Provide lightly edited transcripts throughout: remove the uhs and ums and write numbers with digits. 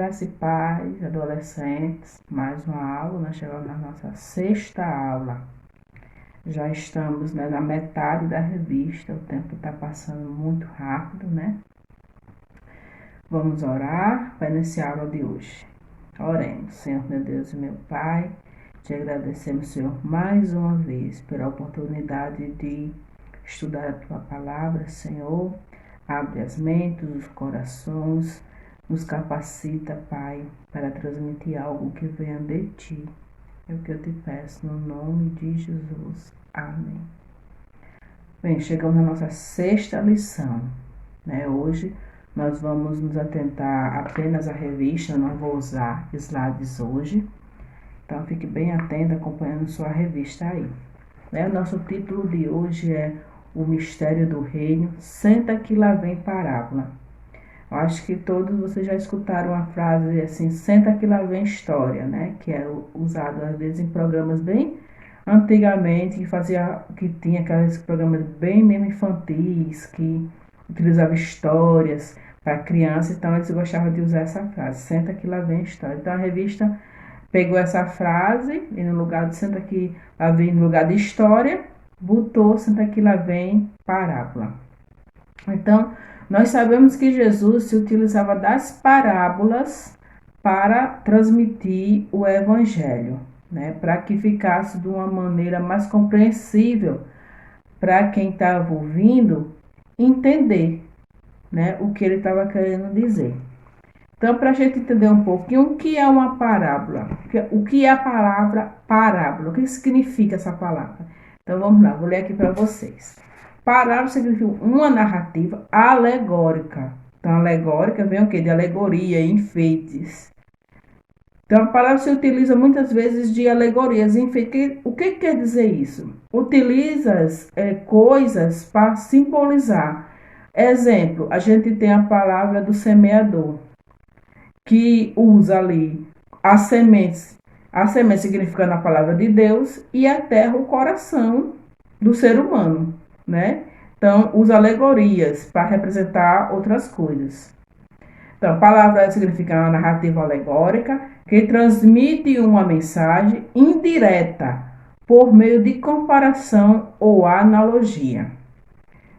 Graça e paz, adolescentes, mais uma aula, nós chegamos na nossa sexta aula. Já estamos, na metade da revista, o tempo está passando muito rápido, né? Vamos orar para iniciar a aula de hoje. Oremos. Senhor, meu Deus e meu Pai, te agradecemos, Senhor, mais uma vez pela oportunidade de estudar a Tua Palavra, Senhor. Abre as mentes, os corações, nos capacita, Pai, para transmitir algo que venha de Ti. É o que eu te peço, no nome de Jesus. Amém. Bem, chegamos na nossa sexta lição, né? Hoje nós vamos nos atentar apenas à revista, eu não vou usar slides hoje. Então fique bem atento, acompanhando sua revista aí. O nosso título de hoje é O Mistério do Reino, senta que lá vem parábola. Eu acho que todos vocês já escutaram a frase assim, senta que lá vem história, né? Que é usado às vezes em programas bem antigamente, que tinha aqueles programas bem mesmo infantis, que utilizavam histórias para criança, então eles gostavam de usar essa frase, senta que lá vem história. Então a revista pegou essa frase e no lugar de senta que lá vem, no lugar de história, botou senta que lá vem parábola. Então, nós sabemos que Jesus se utilizava das parábolas para transmitir o evangelho, né? Para que ficasse de uma maneira mais compreensível para quem estava ouvindo entender, né, o que ele estava querendo dizer. Então, para a gente entender um pouquinho o que é uma parábola, o que é a palavra parábola, o que significa essa palavra. Então, vamos lá, vou ler aqui para vocês. Parábola significa uma narrativa alegórica. Então, alegórica vem o quê? De alegoria, enfeites. Então, a palavra se utiliza muitas vezes de alegorias, enfeites. O que quer dizer isso? Utilizas coisas para simbolizar. Exemplo, a gente tem a palavra do semeador, que usa ali as sementes. A semente significando a palavra de Deus e a terra o coração do ser humano, né? Então, usa alegorias para representar outras coisas. Então, a palavra significa uma narrativa alegórica que transmite uma mensagem indireta por meio de comparação ou analogia.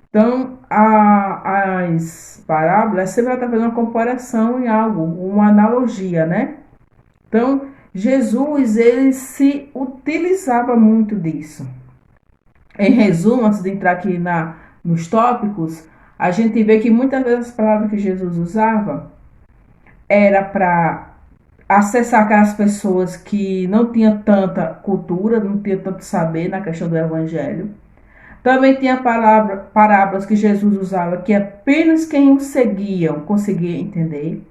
Então, as parábolas sempre estão fazendo uma comparação em algo, uma analogia, né? Então, Jesus, ele se utilizava muito disso. Em resumo, antes de entrar aqui nos tópicos, a gente vê que muitas vezes as palavras que Jesus usava era para acessar aquelas pessoas que não tinham tanta cultura, não tinham tanto saber na questão do evangelho. Também tinha parábolas que Jesus usava que apenas quem o seguiam conseguia entender.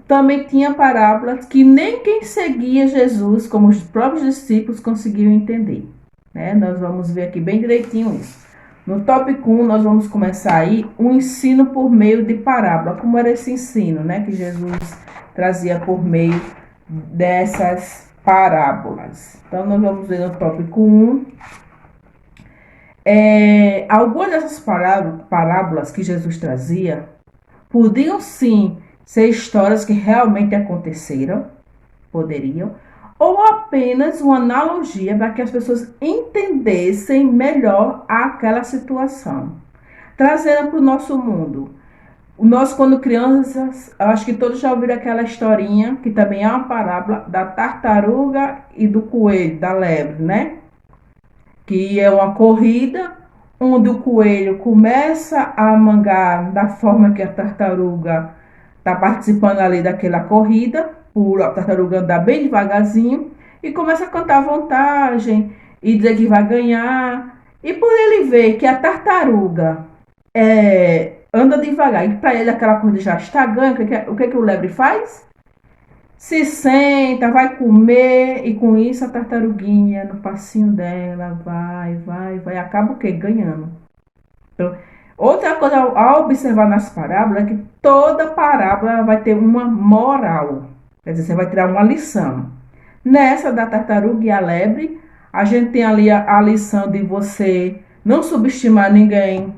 Também tinha parábolas que nem quem seguia Jesus, como os próprios discípulos, conseguiam entender. Né? Nós vamos ver aqui bem direitinho isso. No tópico 1, nós vamos começar aí o ensino por meio de parábola. Como era esse ensino, né, que Jesus trazia por meio dessas parábolas. Então, nós vamos ver no tópico 1. Algumas dessas parábolas que Jesus trazia podiam sim ser histórias que realmente aconteceram, poderiam, ou apenas uma analogia para que as pessoas entendessem melhor aquela situação, trazendo para o nosso mundo. Nós, quando crianças, eu acho que todos já ouviram aquela historinha, que também é uma parábola, da tartaruga e do coelho, da lebre, né? Que é uma corrida onde o coelho começa a mangar da forma que a tartaruga está participando ali daquela corrida, por a tartaruga andar bem devagarzinho, e começa a cantar vantagem e dizer que vai ganhar. E por ele ver que a tartaruga anda devagar e para ele aquela corrida já está ganha, o que o lebre faz? Se senta, vai comer, e com isso a tartaruguinha, no passinho dela, vai, acaba o quê? Ganhando. Então, outra coisa a observar nas parábolas é que toda parábola vai ter uma moral. Quer dizer, você vai tirar uma lição. Nessa da tartaruga e a lebre, a gente tem ali a lição de você não subestimar ninguém,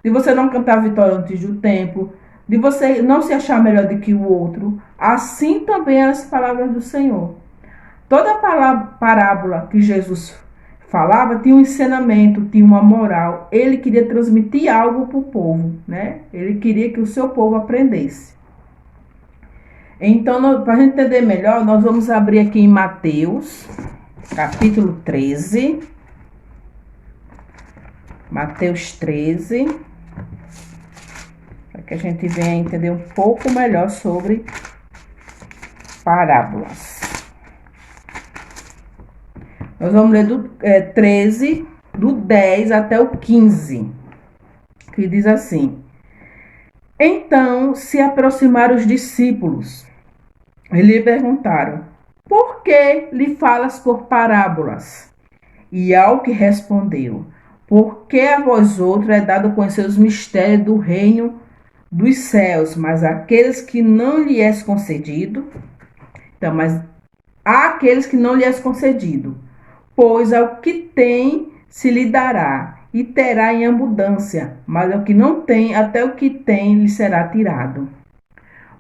de você não cantar vitória antes do tempo, de você não se achar melhor do que o outro. assim também eram as palavras do Senhor. Toda parábola que Jesus falava tinha um ensinamento, tinha uma moral. Ele queria transmitir algo para o povo, né? Ele queria que o seu povo aprendesse. Então, para a gente entender melhor, nós vamos abrir aqui em Mateus, capítulo 13. Mateus 13. Para que a gente venha entender um pouco melhor sobre parábolas. Nós vamos ler do 13, do 10 até o 15, que diz assim: Então se aproximaram os discípulos e lhe perguntaram: Por que lhe falas por parábolas? E ao que respondeu: Porque a vós outros é dado conhecer os mistérios do reino dos céus, mas aqueles que não lhe é concedido, mas há aqueles que não lhe é concedido, pois ao que tem se lhe dará, e terá em abundância, mas ao que não tem, até o que tem lhe será tirado.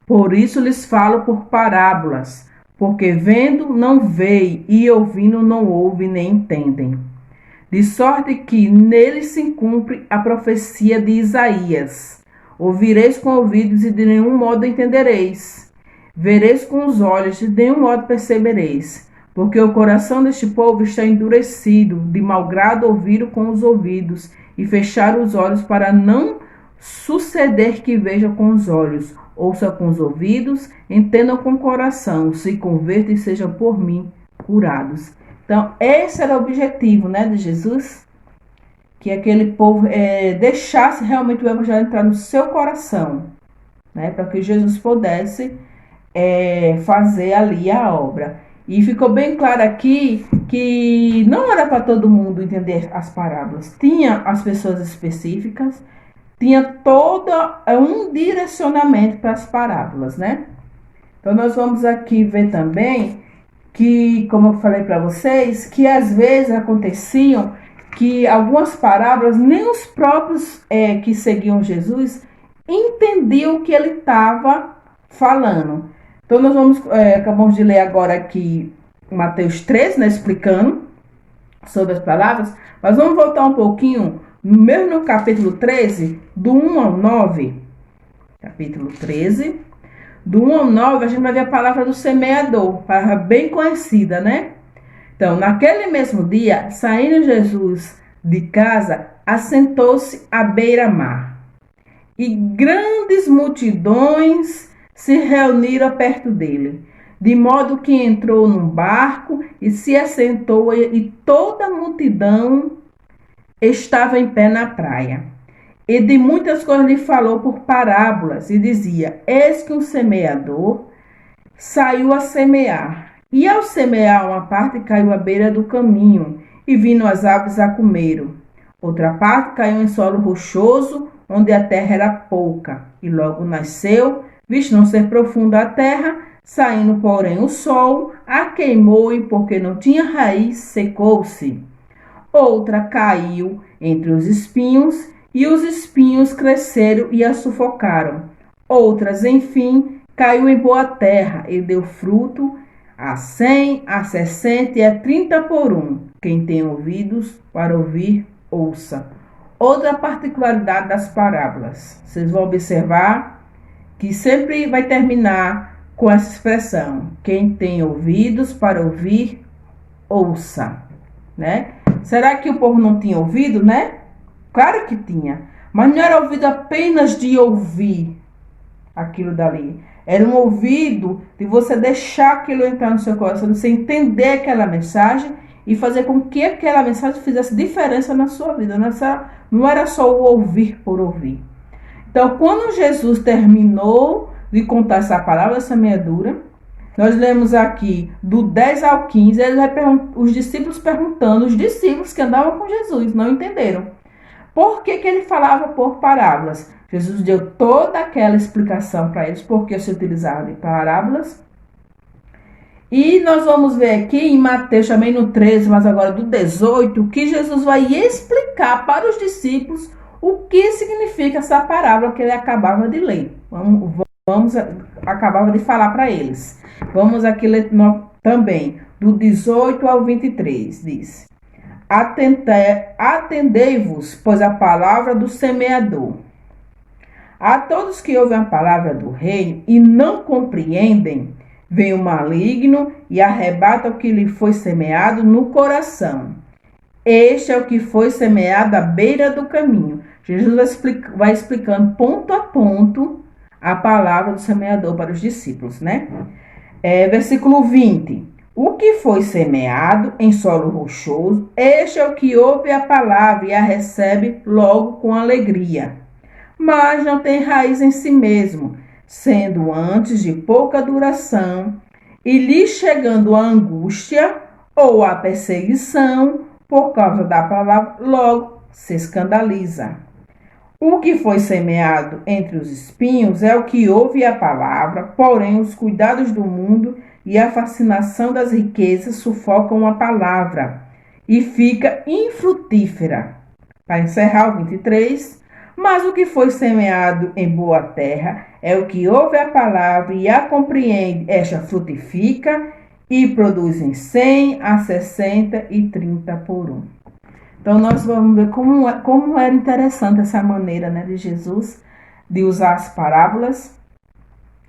Por isso lhes falo por parábolas, porque vendo não veem, e ouvindo não ouvem nem entendem. De sorte que neles se cumpre a profecia de Isaías: Ouvireis com ouvidos e de nenhum modo entendereis. Vereis com os olhos e de nenhum modo percebereis. Porque o coração deste povo está endurecido, de mau grado ouviram com os ouvidos e fecharam os olhos, para não suceder que vejam com os olhos, ouçam com os ouvidos, entendam com o coração, se convertam e sejam por mim curados. Então, esse era o objetivo, né, de Jesus, que aquele povo deixasse realmente o evangelho entrar no seu coração, né, para que Jesus pudesse fazer ali a obra. E ficou bem claro aqui que não era para todo mundo entender as parábolas. Tinha as pessoas específicas, tinha todo um direcionamento para as parábolas, né? Então, nós vamos aqui ver também que, como eu falei para vocês, que às vezes aconteciam que algumas parábolas, nem os próprios que seguiam Jesus entendiam o que ele estava falando. Então, nós acabamos de ler agora aqui Mateus 13, né, explicando sobre as palavras, mas vamos voltar um pouquinho, mesmo no capítulo 13, do 1 ao 9. Capítulo 13, do 1 ao 9, a gente vai ver a palavra do semeador, palavra bem conhecida, né? Então, naquele mesmo dia, saindo Jesus de casa, assentou-se à beira-mar, e grandes multidões se reuniram perto dele, de modo que entrou num barco e se assentou, e toda a multidão estava em pé na praia. E de muitas coisas lhe falou por parábolas, e dizia: Eis que um semeador saiu a semear, e ao semear uma parte caiu à beira do caminho, e vindo as aves a comeram. Outra parte caiu em solo rochoso, onde a terra era pouca, e logo nasceu, visto não ser profunda a terra, saindo, porém, o sol, a queimou, e porque não tinha raiz, secou-se. Outra caiu entre os espinhos, e os espinhos cresceram e a sufocaram. Outras, enfim, caiu em boa terra, e deu fruto a 100, a 60 e a 30 por um. Quem tem ouvidos para ouvir, ouça. Outra particularidade das parábolas, vocês vão observar que sempre vai terminar com essa expressão: quem tem ouvidos para ouvir, ouça, né? Será que o povo não tinha ouvido, né? Claro que tinha, mas não era ouvido apenas de ouvir aquilo dali. Era um ouvido de você deixar aquilo entrar no seu coração, de você entender aquela mensagem e fazer com que aquela mensagem fizesse diferença na sua vida. Não era só o ouvir por ouvir. Então, quando Jesus terminou de contar essa parábola, essa semeadura, nós lemos aqui do 10 ao 15, os discípulos perguntando, os discípulos que andavam com Jesus, não entenderam. Por que ele falava por parábolas? Jesus deu toda aquela explicação para eles, porque se utilizava de parábolas. E nós vamos ver aqui em Mateus, também no 13, mas agora do 18, que Jesus vai explicar para os discípulos o que significa essa parábola que ele acabava de ler. Vamos Acabava de falar para eles. Vamos aqui ler também, do 18 ao 23, diz: Atendei-vos, pois a palavra do semeador. A todos que ouvem a palavra do reino e não compreendem, vem o maligno e arrebata o que lhe foi semeado no coração. Este é o que foi semeado à beira do caminho. Jesus vai explicando ponto a ponto a palavra do semeador para os discípulos, né? Versículo 20. O que foi semeado em solo rochoso, este é o que ouve a palavra e a recebe logo com alegria. Mas não tem raiz em si mesmo, sendo antes de pouca duração, e lhe chegando a angústia ou a perseguição por causa da palavra, logo se escandaliza. O que foi semeado entre os espinhos é o que ouve a palavra, porém os cuidados do mundo e a fascinação das riquezas sufocam a palavra e fica infrutífera. Para encerrar o 23, mas o que foi semeado em boa terra é o que ouve a palavra e a compreende, esta frutifica e produz em 100, a 60 e 30 por 1. Então, nós vamos ver como era interessante essa maneira, né, de Jesus de usar as parábolas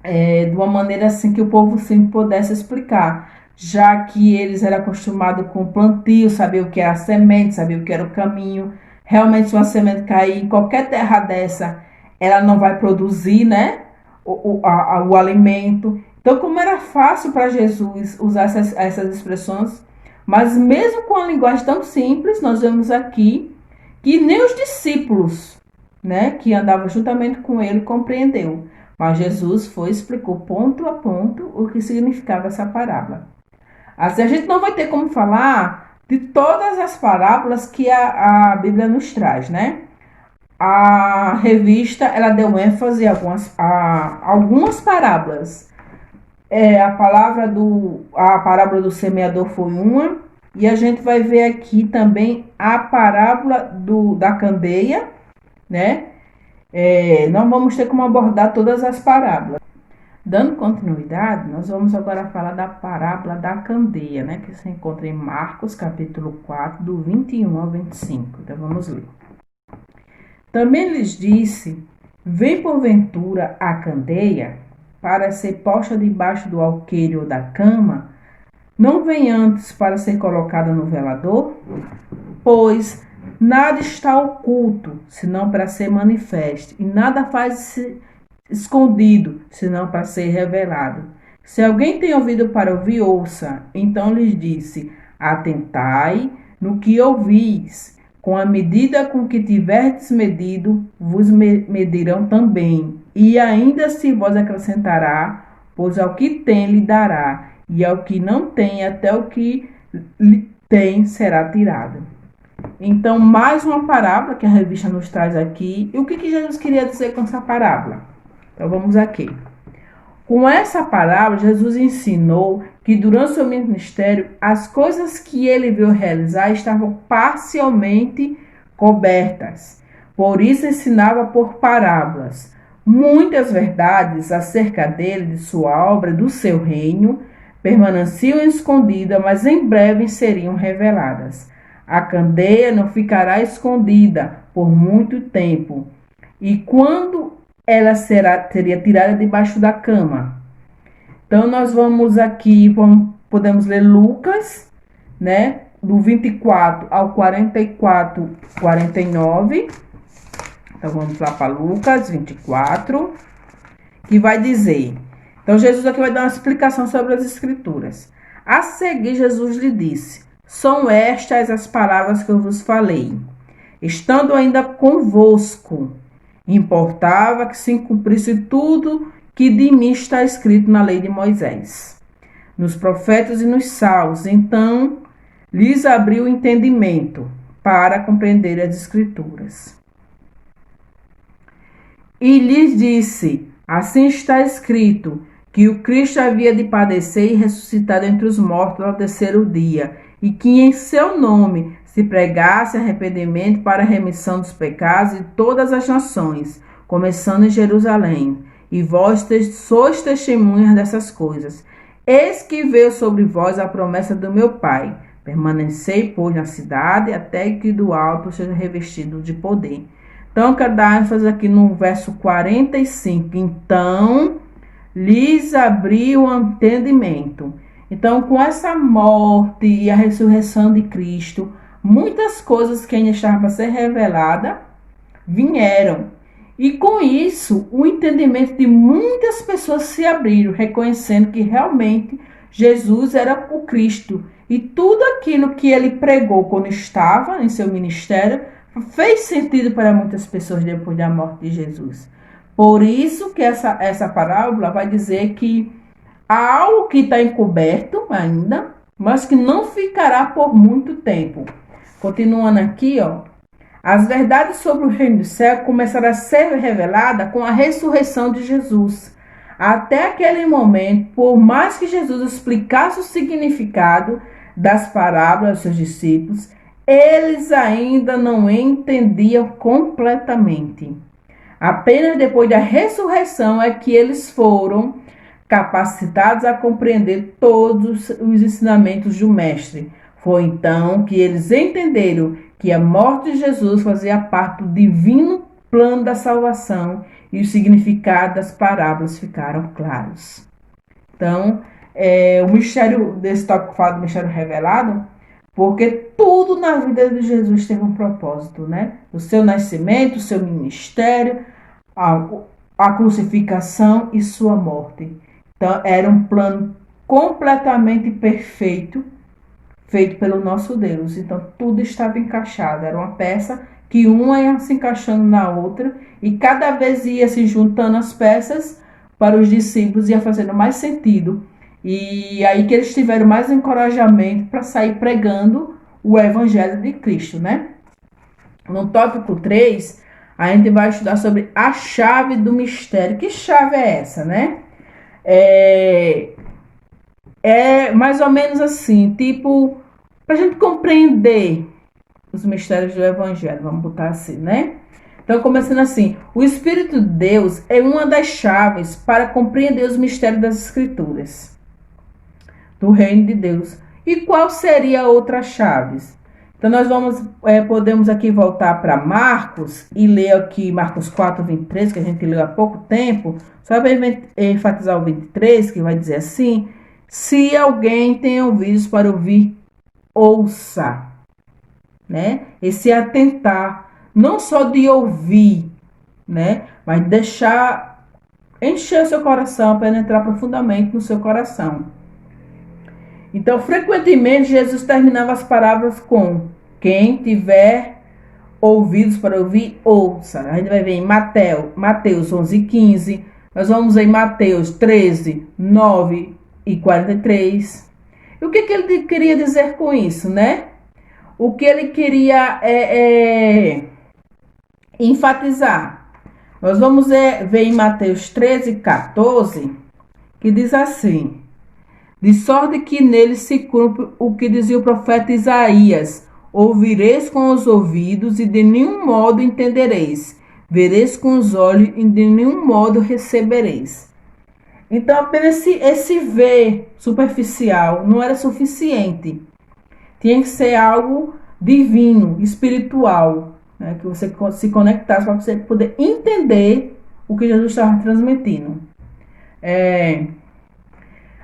de uma maneira assim que o povo sempre pudesse explicar, já que eles eram acostumados com o plantio, saber o que era a semente, saber o que era o caminho. Realmente, se uma semente cair em qualquer terra dessa, ela não vai produzir, né, o alimento. Então, como era fácil para Jesus usar essas expressões, mas mesmo com a linguagem tão simples, nós vemos aqui que nem os discípulos, né, que andavam juntamente com ele, compreendeu. Mas Jesus explicou ponto a ponto o que significava essa parábola. Assim, a gente não vai ter como falar de todas as parábolas que a Bíblia nos traz, né? A revista, ela deu ênfase a algumas parábolas. A parábola do semeador foi uma, e a gente vai ver aqui também a parábola da candeia, né? Não vamos ter como abordar todas as parábolas. Dando continuidade, nós vamos agora falar da parábola da candeia, né? Que se encontra em Marcos, capítulo 4, do 21 ao 25. Então, vamos ler. Também lhes disse: vem porventura a candeia para ser posta debaixo do alqueire ou da cama? Não vem antes para ser colocada no velador? Pois nada está oculto, senão para ser manifesto, e nada faz-se escondido, senão para ser revelado. Se alguém tem ouvido para ouvir, ouça. Então lhes disse: atentai no que ouvis. Com a medida com que tiverdes medido, vos medirão também. E ainda se vos acrescentará, pois ao que tem lhe dará, e ao que não tem, até o que tem será tirado. Então, mais uma parábola que a revista nos traz aqui. E o que Jesus queria dizer com essa parábola? Então, vamos aqui. Com essa parábola, Jesus ensinou que durante o seu ministério, as coisas que ele veio realizar estavam parcialmente cobertas. Por isso, ensinava por parábolas. Muitas verdades acerca dele, de sua obra, do seu reino, permaneciam escondidas, mas em breve seriam reveladas. A candeia não ficará escondida por muito tempo. E quando ela seria tirada debaixo da cama. Então, nós vamos aqui, podemos ler Lucas, né, do 24 ao 44, 49. Então, vamos lá para Lucas 24, que vai dizer... Então, Jesus aqui vai dar uma explicação sobre as Escrituras. A seguir, Jesus lhe disse: são estas as palavras que eu vos falei, estando ainda convosco. Importava que se cumprisse tudo que de mim está escrito na lei de Moisés, nos profetas e nos salmos. Então lhes abriu o entendimento para compreender as Escrituras. E lhes disse: assim está escrito, que o Cristo havia de padecer e ressuscitar entre os mortos ao terceiro dia, e que em seu nome se pregasse arrependimento para a remissão dos pecados de todas as nações, começando em Jerusalém. e vós sois testemunhas dessas coisas. Eis que veio sobre vós a promessa do meu Pai. Permanecei, pois, na cidade, até que do alto seja revestido de poder. Então, eu quero dar ênfase aqui no verso 45. Então, lhes abriu o entendimento. Então, com essa morte e a ressurreição de Cristo, muitas coisas que ainda estavam para ser reveladas vieram. E com isso, o entendimento de muitas pessoas se abriram, reconhecendo que realmente Jesus era o Cristo. E tudo aquilo que ele pregou quando estava em seu ministério fez sentido para muitas pessoas depois da morte de Jesus. Por isso que essa parábola vai dizer que há algo que está encoberto ainda, mas que não ficará por muito tempo. Continuando aqui, as verdades sobre o reino do céu começaram a ser reveladas com a ressurreição de Jesus. Até aquele momento, por mais que Jesus explicasse o significado das parábolas aos seus discípulos, eles ainda não entendiam completamente. Apenas depois da ressurreição é que eles foram capacitados a compreender todos os ensinamentos do Mestre. Foi então que eles entenderam que a morte de Jesus fazia parte do divino plano da salvação e o significado das parábolas ficaram claros. Então, o mistério desse tópico fala do mistério revelado, porque tudo na vida de Jesus teve um propósito, né? O seu nascimento, o seu ministério, a crucificação e sua morte. Então, era um plano completamente perfeito, feito pelo nosso Deus. Então, tudo estava encaixado. Era uma peça que uma ia se encaixando na outra e cada vez ia se juntando as peças para os discípulos, ia fazendo mais sentido. E aí que eles tiveram mais encorajamento para sair pregando o Evangelho de Cristo, né? No tópico 3, a gente vai estudar sobre a chave do mistério. Que chave é essa, né? É mais ou menos assim, tipo, para a gente compreender os mistérios do Evangelho, vamos botar assim, né? Então, começando assim, o Espírito de Deus é uma das chaves para compreender os mistérios das Escrituras, do reino de Deus. E qual seria a outra chave? Então, nós podemos aqui voltar para Marcos e ler aqui Marcos 4, 23, que a gente leu há pouco tempo, só para enfatizar o 23, que vai dizer assim: se alguém tem ouvidos para ouvir, ouça, né? Esse atentar, não só de ouvir, né? Mas deixar encher o seu coração, penetrar profundamente no seu coração. Então, frequentemente, Jesus terminava as parábolas com: quem tiver ouvidos para ouvir, ouça. A gente vai ver em Mateus 11, 15. Nós vamos em Mateus 13, 9 e 43. E o que ele queria dizer com isso, né? O que ele queria enfatizar. Nós vamos ver em Mateus 13, 14, que diz assim: de sorte que nele se cumpre o que dizia o profeta Isaías: ouvireis com os ouvidos e de nenhum modo entendereis, vereis com os olhos e de nenhum modo recebereis. Então, apenas esse ver superficial não era suficiente. Tinha que ser algo divino, espiritual, né? Que você se conectasse para você poder entender o que Jesus estava transmitindo.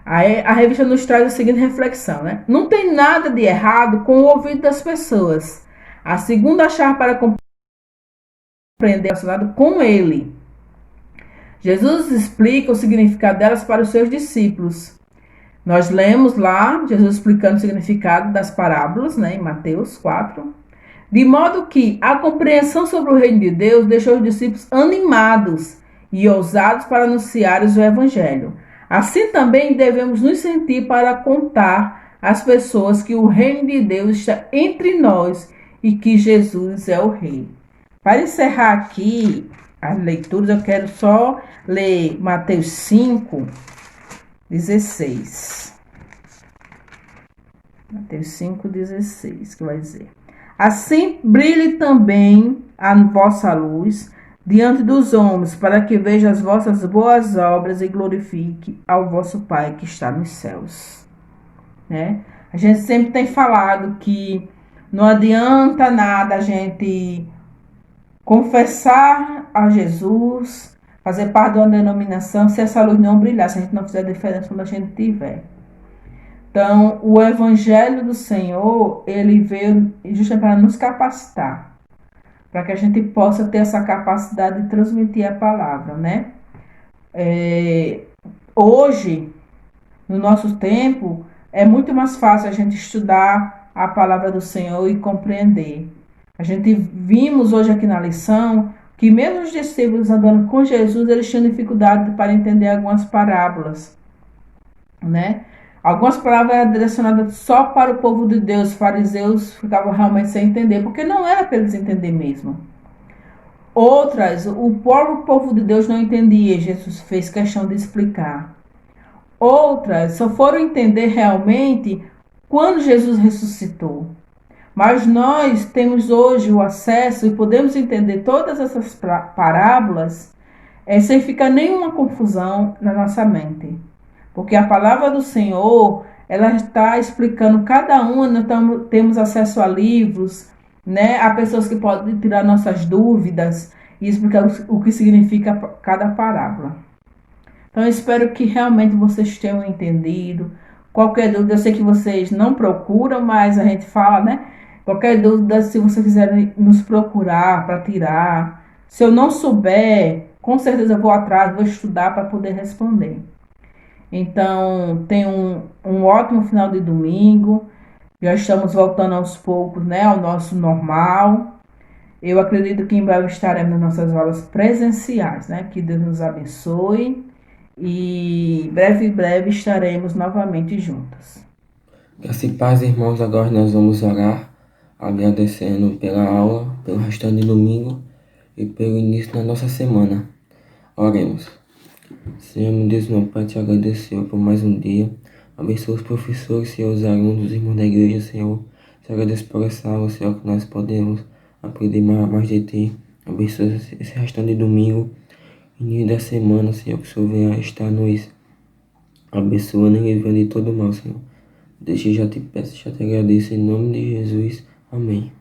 A revista nos traz a seguinte reflexão, né? Não tem nada de errado com o ouvido das pessoas. A segunda chave para compreender é relacionado com ele. Jesus explica o significado delas para os seus discípulos. Nós lemos lá Jesus explicando o significado das parábolas, né, em Mateus 4. De modo que a compreensão sobre o reino de Deus deixou os discípulos animados e ousados para anunciar o Evangelho. Assim também devemos nos sentir para contar às pessoas que o reino de Deus está entre nós e que Jesus é o Rei. Para encerrar aqui as leituras, eu quero só ler Mateus 5, 16. Mateus 5, 16, que vai dizer: assim brilhe também a vossa luz diante dos homens, para que veja as vossas boas obras e glorifique ao vosso Pai que está nos céus. Né? A gente sempre tem falado que não adianta nada a gente confessar a Jesus, fazer parte de uma denominação, se essa luz não brilhar, se a gente não fizer a diferença quando a gente tiver. Então, o Evangelho do Senhor, ele veio justamente para nos capacitar, para que a gente possa ter essa capacidade de transmitir a palavra, né? Hoje, no nosso tempo, é muito mais fácil a gente estudar a palavra do Senhor e compreender. A gente vimos hoje aqui na lição que mesmo os discípulos andando com Jesus, eles tinham dificuldade para entender algumas parábolas, né? Algumas palavras eram direcionadas só para o povo de Deus, os fariseus ficavam realmente sem entender, porque não era para eles entender mesmo. Outras, o próprio povo de Deus não entendia, Jesus fez questão de explicar. Outras só foram entender realmente quando Jesus ressuscitou. Mas nós temos hoje o acesso e podemos entender todas essas parábolas sem ficar nenhuma confusão na nossa mente. Porque a palavra do Senhor, ela está explicando cada uma, nós temos acesso a livros, né? Há pessoas que podem tirar nossas dúvidas e explicar o que significa cada parábola. Então, eu espero que realmente vocês tenham entendido. Qualquer dúvida, eu sei que vocês não procuram, mas a gente fala, né? Qualquer dúvida, se vocês quiserem nos procurar para tirar. Se eu não souber, com certeza eu vou atrás, vou estudar para poder responder. Então, tenham um ótimo final de domingo. Já estamos voltando aos poucos, né, ao nosso normal. Eu acredito que em breve estaremos nas nossas aulas presenciais, né? Que Deus nos abençoe. E breve estaremos novamente juntos. Graça e paz, irmãos. Agora nós vamos orar, agradecendo pela aula, pelo restante de domingo e pelo início da nossa semana. Oremos. Senhor, meu Deus, meu Pai, te agradecer por mais um dia. Abençoa os professores, Senhor, os alunos, os irmãos da igreja, Senhor. Te agradeço por essa aula, Senhor, que nós podemos aprender mais de Ti. Abençoa esse restante de domingo, início da semana, Senhor, que o Senhor venha estar nos abençoando e livrando de todo mal, Senhor. Deixa eu já te peço, já te agradeço em nome de Jesus. Amém.